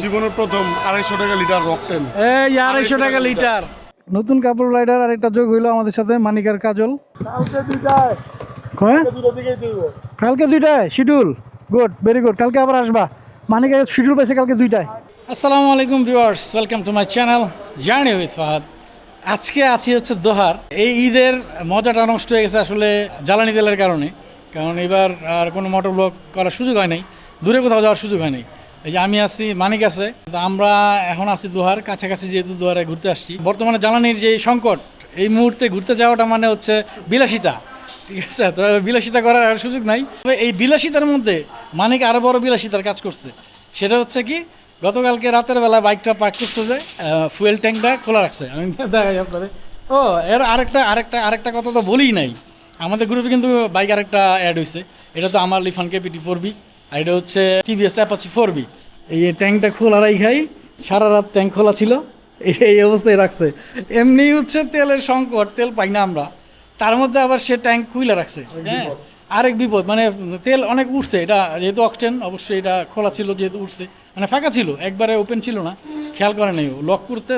জীবনের প্রথম 250 টাকা লিটার রকটেন। এই 250 টাকা লিটার নতুন কাপড় রাইডার। আর একটা যোগ হইলো আমাদের সাথে মানিক আর কাজল। কালকে দুইটায় হ্যাঁ দুটো দিকেই দিব। কালকে 2টায় শিডিউল। Good, very good. কালকে আবার আসবা। মানিকের শিডিউল পাইছে কালকে 2টায়। আসসালামু আলাইকুম viewers, welcome to my channel journey with Fahad. আজকে আছি হচ্ছে দোহার। এই ঈদের মজাটা নষ্ট হয়ে গেছে আসলে জ্বালানি তেলের কারণে। কারণ এবার আর কোনো মোটর ব্লগ করার সুযোগ হয় নাই, দূরে কোথাও যাওয়ার সুযোগ হয় নাই। এই যে আমি আছি, মানিক আছে, তো আমরা এখন আছি দোহার কাছাকাছি, যেহেতু দোহারে ঘুরতে আসছি। বর্তমানে জ্বালানির যে সংকট, এই মুহূর্তে ঘুরতে যাওয়াটা মানে হচ্ছে বিলাসিতা, ঠিক আছে? তো বিলাসিতা করার আর সুযোগ নাই। তবে এই বিলাসিতার মধ্যে মানিক আরও বড় বিলাসিতার কাজ করছে। সেটা হচ্ছে কি, গতকালকে রাতের বেলা বাইকটা পার্ক করতে যে ফুয়েল ট্যাঙ্কটা খোলা রাখছে। আমি দেখাই আপনাদের। ও এর আরেকটা কথা তো বলিই নাই, আমাদের গ্রুপে কিন্তু বাইক আরেকটা অ্যাড হয়েছে। এটা তো আমার লিফান কেপিটি 4B, আর এটা হচ্ছে টিভিএস অ্যাপাচি 4B। এই ট্যাঙ্কটা খোলা রাখাই সারা রাত ট্যাঙ্ক খোলা ছিল, এই অবস্থায় রাখছে। এমনি হচ্ছে তেলের সংকট, তেল পাই না আমরা, তার মধ্যে আবার সে ট্যাঙ্ক খুলে রাখছে। হ্যাঁ, আরেক বিপদ, মানে তেল অনেক উঠছে। এটা যেহেতু অকটেন, অবশ্যই এটা খোলা ছিল, যেহেতু উঠছে, মানে ফাঁকা ছিল, একবারে ওপেন ছিল না, খেয়াল করে নাই। ও লক করতে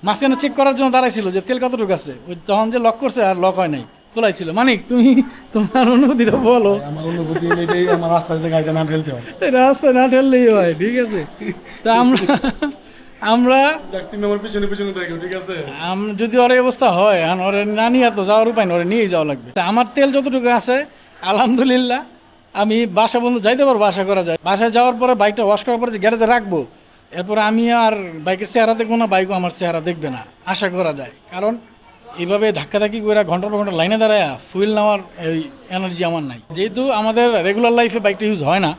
মাঝখানে চেক করার জন্য দাঁড়াইছিল যে তেল কতটুকু আছে। ওই তখন যে লক করছে আর লক হয় নাই, খোলাই ছিল। মানিক, তুমি তোমার অনুভূতিটা বলো। আমার অনুভূতি এটাই, আমার রাস্তাতে গাড়িটা না ঠেলতে হয়, রাস্তায় না ঠেললেই হয়, ঠিক আছে? তা আমরা তুমি আমার পিছনে পিছনে থাকো, ঠিক আছে? যদি ওর এই অবস্থা হয়, এখন ওরে না নিয়ে তো যাওয়ার উপায় না, ওরে নিয়েই যাওয়া লাগবে। তা আমার তেল যতটুকু আছে আলহামদুলিল্লাহ আমি বাসা বন্ধু যাইতে পারবো, আশা করা যায়। বাসায় যাওয়ার পরে বাইকটা ওয়াশ করার পরে যে গ্যারেজে রাখবো, এরপরে আমি আর বাইকের চেহারা দেখবো না, বাইকও আমার চেহারা দেখবে না, আশা করা যায়। কারণ এইভাবে ধাক্কাধাক্কি করে ঘন্টার পর ঘন্টা লাইনে দাঁড়ায় ফুয়েল নেওয়ার এই এনার্জি আমার নাই। যেহেতু আমাদের রেগুলার লাইফে বাইকটা ইউজ হয় না,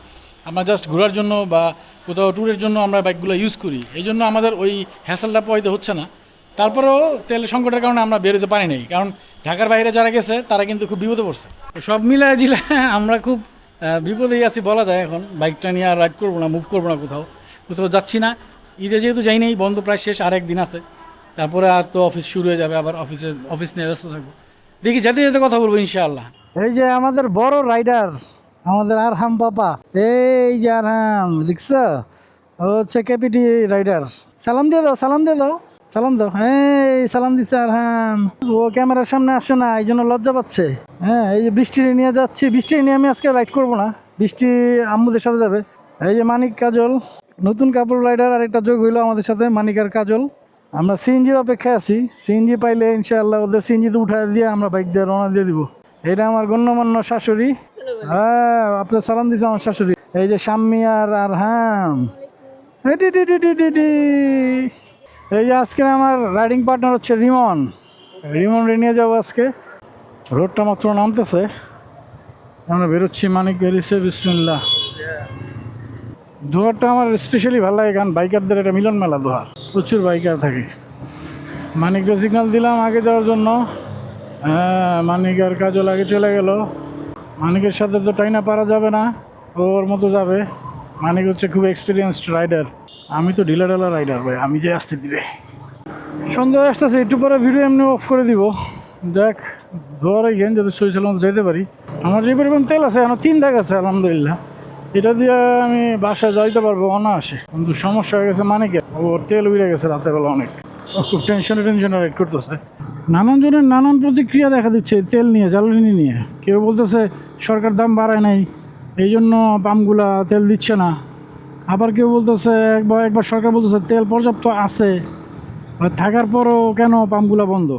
আমরা জাস্ট ঘোরার জন্য বা কোথাও ট্যুরের জন্য আমরা বাইকগুলো ইউজ করি, এই জন্য আমাদের ওই হ্যাসেলটা পোহাইতে হচ্ছে না। তারপরেও তেল সংকটের কারণে আমরা বেরোতে পারি নাই, কারণ ঢাকার বাইরে যারা গেছে তারা কিন্তু খুব বিপদে পড়ছে। সব মিলায় জিলা আমরা খুব বিপদেই আছি বলা যায়। এখন বাইকটা নিয়ে আর রাইড করবো না, মুভ করবো না, কোথাও যাচ্ছি না। ঈদে যেহেতু যাই নেই, বন্ধ প্রায় শেষ, আর একদিন আছে, তারপরে আর তো অফিস শুরু হয়ে যাবে, আবার অফিস নিয়ে ব্যস্ত থাকবো। দেখি যেতে যেতে কথা বলবো ইনশাআল্লাহ। এই যে আমাদের বড় রাইডার, আমাদের আরহাম পাপা। এই যে আরহাম, দেখছো? ও হচ্ছে কেপিটি রাইডার। সালাম দিয়ে দাও, সালাম দিয়ে দাও, সালাম দাও। হ্যাঁ, সালাম দিচ্ছে আরহাম। ও ক্যামেরার সামনে আসে না, এই জন্য লজ্জা পাচ্ছে। হ্যাঁ, এই যে বৃষ্টি নিয়ে যাচ্ছি, বৃষ্টি নিয়ে আমি আজকে রাইড করবো না, বৃষ্টি আম্মুদের সাথে যাবে। এই যে মানিক, কাজল, নতুন কাপড় রাইডার। আর একটা যোগ হইলো আমাদের সাথে মানিক আর কাজল। আমরা সিএনজির অপেক্ষায় আছি, সিএনজি পাইলে ইনশাআল্লাহ ওদের সিএনজিতে উঠায় দিয়ে আমরা বাইক দিয়ে রওনা দিয়ে দিব। এটা আমার গণ্যমান্য শাশুড়ি। হ্যাঁ, আপনার সালাম দিচ্ছে আমার শাশুড়ি। এই যে শাম্মী আর আরহাম। এই যে আজকে আমার রাইডিং পার্টনার হচ্ছে রিমন। রে নিয়ে যাবো আজকে। রোডটা মাত্র নামতেছে, আমরা বেরোচ্ছি। মানিক বেরিয়েছে, বিসমিল্লাহ। দোহারটা আমার স্পেশালি ভালো লাগে, কারণ বাইকারদের একটা মিলন মেলা। দোহার প্রচুর বাইকার থাকে। মানিককে সিগন্যাল দিলাম আগে যাওয়ার জন্য। হ্যাঁ, মানিক আর কাজল আগে চলে গেল। মানিকের সাথে তো টাইনা পারা যাবে না, ওর মতো যাবে। মানিক হচ্ছে খুব এক্সপিরিয়েন্সড রাইডার, আমি তো ঢিলা রাইডার ভাই, আমি যে আসতে দিবে। সন্ধ্যা আসতেছে, একটু পরে ভিডিও এমনি অফ করে দিব। দেখ ধোয়ারে গেন যাতে সইসাল মতো যেতে পারি। আমার যে পরিমাণ তেল আছে, এখন 3 দাগ আছে আলহামদুলিল্লাহ। এটা দিয়ে আমি বাসায় যাইতে পারবো অনায়াসে। কিন্তু সমস্যা হয়ে গেছে মানিকের, ওর তেল উড়ে গেছে রাতের বেলা অনেক। ও খুব টেনশনে রাইড করতেছে। নানান জনের নানান প্রতিক্রিয়া দেখা দিচ্ছে তেল নিয়ে, জ্বালানি নিয়ে। কেউ বলতেছে সরকার দাম বাড়ায় নাই, এই জন্য পাম্পগুলা তেল দিচ্ছে না। আবার কেউ বলতেছে একবার সরকার বলতেছে তেল পর্যাপ্ত আছে, থাকার পরও কেন পাম্পগুলা বন্ধ।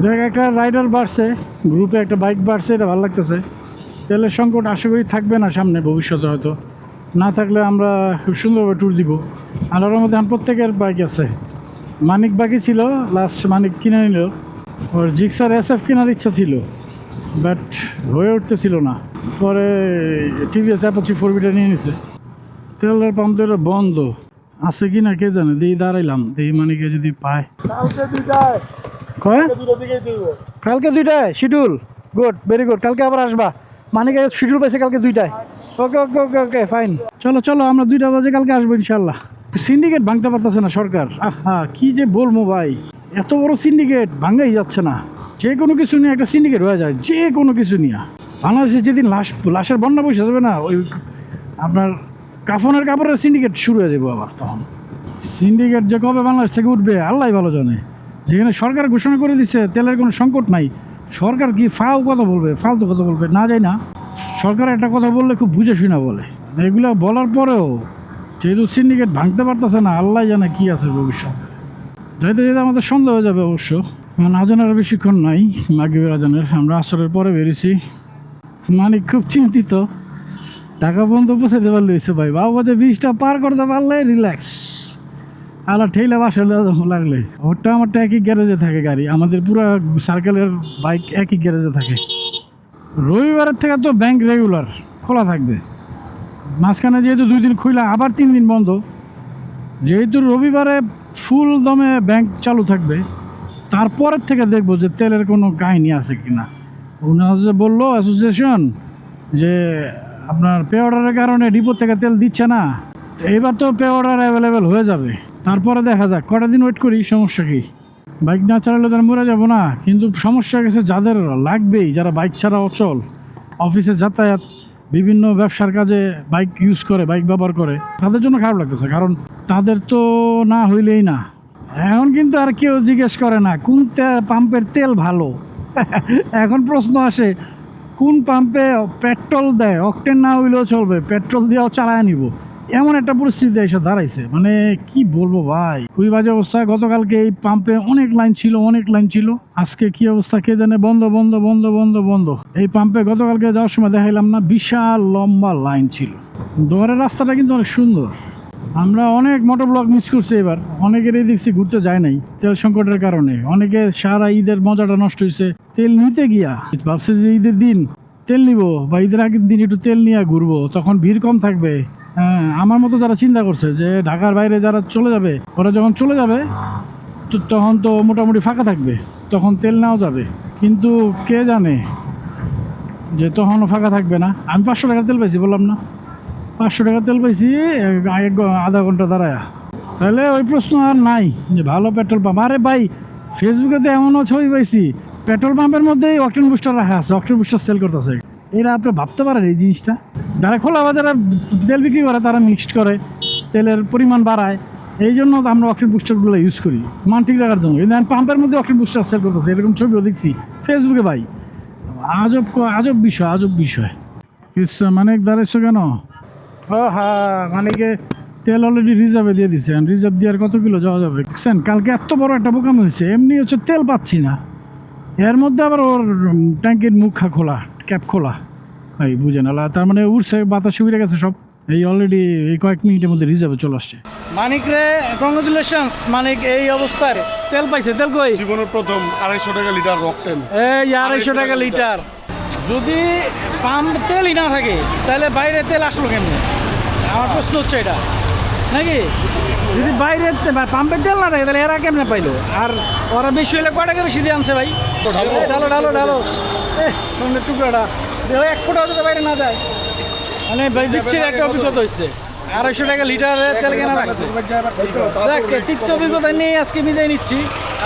দেখ, একটা রাইডার বাড়ছে, গ্রুপে একটা বাইক বাড়ছে, এটা ভালো লাগতেছে। তেলের সংকট আশা করি থাকবে না সামনে ভবিষ্যতে, হয়তো না থাকলে আমরা খুব সুন্দরভাবে ট্যুর দিব। আল্লাহর মধ্যে প্রত্যেকের বাইক আছে। মানিক বাকি ছিল, লাস্ট মানিক কিনে নিল। ওর জিক্সার SF কেনার ইচ্ছা ছিল, বাট হয়ে উঠতেছিল না। পরে টিভিএস অ্যাপাচি 4Bটা নিয়ে নিছে। তেলের পাম্প তো বন্ধ আছে কি না কে জানে। দিয়ে দাঁড়াইলাম, দিয়ে মানিকে যদি পায়। কালকে দুইটায় দুটো দিকেই দিব। কালকে 2টায় শিডিউল। Good, very good. কালকে আবার আসবা। মানিকে শিডিউল পাইছে কালকে 2টায়। ওকে ওকে ওকে ওকে, ফাইন। চলো আমরা 2টা বাজে কালকে আসবো ইনশাল্লাহ। সিন্ডিকেট ভাঙতে পারতেছে না সরকার। আহা, কি যে বলবো ভাই, এত বড় সিন্ডিকেট ভাঙাই যাচ্ছে না। যে কোনো কিছু নিয়ে একটা সিন্ডিকেট হয়ে যায়, যে কোনো কিছু নিয়ে। বাংলাদেশে যেদিন লাশের বন্যা বসে যাবে না, ওই আপনার কাফনের কাপড়ের সিন্ডিকেট শুরু হয়ে যাবো আবার তখন। সিন্ডিকেট যে কবে বাংলাদেশ থেকে উঠবে আল্লাহ ভালো জানে। যেখানে সরকার ঘোষণা করে দিচ্ছে তেলের কোনো সংকট নাই, সরকার কি কথা বলবে, ফালতু কথা বলবে না, যায় না। সরকার একটা কথা বললে খুব বুঝে শুনে বলে, এগুলো বলার পরেও যেহেতু সিন্ডিকেট ভাঙতে পারতেছে না, আল্লাহ জানে কি আছে ভবিষ্যতে। যাইতে যেতে আমাদের সন্দেহ হয়ে যাবে অবশ্য। আজানের বেশিক্ষণ নাই, মাগরিবের আজানের। আমরা আসরের পরে বেরিয়েছি। মানিক খুব চিন্তিত, টাকা পর্যন্ত পৌঁছাতে পারলে হয়েছে ভাই, বাবাতে ব্রিজটা পার করতে পারলে রিল্যাক্স। আলা ঠেলা বাসা লাগলে ওরটা আমারটা একই গ্যারেজে থাকে গাড়ি, আমাদের পুরো সার্কেলের বাইক একই গ্যারেজে থাকে। রবিবারের থেকে তো ব্যাংক রেগুলার খোলা থাকবে, মাঝখানে যেহেতু 2 দিন খুলে আবার 3 দিন বন্ধ, যেহেতু রবিবারে ফুল দমে ব্যাংক চালু থাকবে, তারপরের থেকে দেখবো যে তেলের কোনো কাহিনী আছে কি না। ওনারা যে বললো অ্যাসোসিয়েশন যে আপনার পে অর্ডারের কারণে ডিপো থেকে তেল দিচ্ছে না, তো এবার তো পে অর্ডার অ্যাভেলেবেল হয়ে যাবে, তারপরে দেখা যাক কটা দিন ওয়েট করি, সমস্যা কি। বাইক না চালালে তার মরে যাবো না, কিন্তু সমস্যা গেছে যাদের লাগবেই, যারা বাইক ছাড়া অচল, অফিসে যাতায়াত, বিভিন্ন ব্যবসার কাজে বাইক ইউজ করে, বাইক ব্যবহার করে, তাদের জন্য খারাপ লাগতেছে, কারণ তাদের তো না হইলেই না। এখন কিন্তু আর কেউ জিজ্ঞেস করে না কোন পাম্পের তেল ভালো। এখন প্রশ্ন আসে কোন পাম্পে পেট্রোল দেয়, অকটেন না হইলেও চলবে, পেট্রোল দিয়েও চালায় নিব, এমন একটা পরিস্থিতি এসে দাঁড়াইছে। মানে কি বলবো ভাই, খুবই বাজে অবস্থা। গতকালকে এই পাম্পে অনেক লাইন ছিল, আজকে কি অবস্থা কে জানে, বন্ধ বন্ধ বন্ধ বন্ধ বন্ধ। এই পাম্পে গতকালকে যাওয়ার সময় দেখাইলাম না, বিশাল লম্বা লাইন ছিল। দুয়ারের রাস্তাটা কিন্তু অনেক সুন্দর। আমরা অনেক মোটর ব্লক মিস করছি এবার, অনেকেরই দেখছি ঘুরতে যায় নাই তেল সংকটের কারণে। অনেকে সারা ঈদের মজাটা নষ্ট হয়েছে তেল নিতে গিয়া, ভাবছে যে ঈদের দিন তেল নিব বা ঈদের আগের দিন একটু তেল নিয়ে ঘুরবো, তখন ভিড় কম থাকবে। হ্যাঁ, আমার মতো যারা চিন্তা করছে যে ঢাকার বাইরে যারা চলে যাবে, ওরা যখন চলে যাবে তো তখন তো মোটামুটি ফাঁকা থাকবে, তখন তেল নেওয়া যাবে। কিন্তু কে জানে যে তখনও ফাঁকা থাকবে না। আমি 500 টাকার তেল পাইছি, বললাম না 500 টাকার তেল পাইছি আধা ঘন্টা দাঁড়ায়। তাহলে ওই প্রশ্ন আর নাই যে ভালো পেট্রোল পাম্প। আরে ভাই, ফেসবুকে তো এমনও ছবি পাইছি পেট্রোল পাম্পের মধ্যেই অকটেন বুস্টার রাখা আছে, অকটেন বুস্টার সেল করতেছে। এরা আপনি ভাবতে পারেন এই জিনিসটা, যারা খোলা বাজারে তেল বিক্রি করে তারা মিক্সড করে, তেলের পরিমাণ বাড়ায়, এই জন্য আমরা অকটেন বুস্টারগুলো ইউজ করি মান ঠিক রাখার জন্য। কিন্তু পাম্পের মধ্যে অকটেন বুস্টার সেল করতেছে, এরকম ছবিও দেখছি ফেসবুকে ভাই। আজব বিষয় কিছু। মানে দাঁড়াইছো কেন? ও হ্যাঁ, মানে তেল অলরেডি রিজার্ভে দিয়ে দিচ্ছে, রিজার্ভ দিয়ে আর কত কিলো যাওয়া যাবে। দেখছেন কালকে এত বড় একটা বোকামি হয়েছে, এমনি হচ্ছে তেল পাচ্ছি না, এর মধ্যে আবার ওর ট্যাঙ্কের মুখা খোলা, ক্যাপ খোলা, ভাই বুঝে না। তার মানে উঠছে, বাতাস উড়ে গেছে সব, এই অলরেডি এই কয়েক মিনিটের মধ্যে রিজার্ভে চলে আসছে। মানিক রে কংগ্রেচুলেশনস, মানিক এই অবস্থায় তেল পাইছে। তেল কই? জীবনের প্রথম 250 টাকা লিটার অকটেন। এই 250 টাকা লিটার। যদি পাম্প তেলই না থাকে তাহলে বাইরে তেল আসলো কেমনি? আমার প্রশ্ন হচ্ছে এটা, নাকি? যদি বাইরে পাম্পের তেল না থাকে তাহলে এরা কেমনে পাইলো? আর ওরা বেশি হলে কয় টাকা বেশি দিয়ে আনছে ভাই? ঢালো ঢালো ঢালো, সন্ধ্যের টুকরাটা 1 ফুটাও যদি বাইরে না যায়। মানে ভাই বিচ্ছির একটা অভিজ্ঞতা হয়েছে, 250 টাকা লিটারে তেল কেনা লাগছে। দেখ, তৃতীয় অভিজ্ঞতা নিয়ে আজকে বিদায় নিচ্ছি।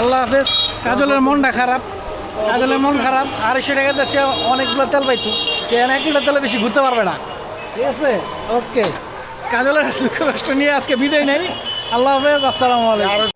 আল্লাহ হাফেজ। কাজলের মনটা খারাপ, কাজলের মন খারাপ। 250 টাকাতে সে অনেকগুলো তেল পাইতো, সে 1 লিটার তেলে বেশি ঘুরতে পারবে না। ঠিক আছে, ওকে। কাজলের দুঃখ কষ্ট নিয়ে আজকে বিদায় নেই। আল্লাহ হাফেজ, আসসালামু আলাইকুম।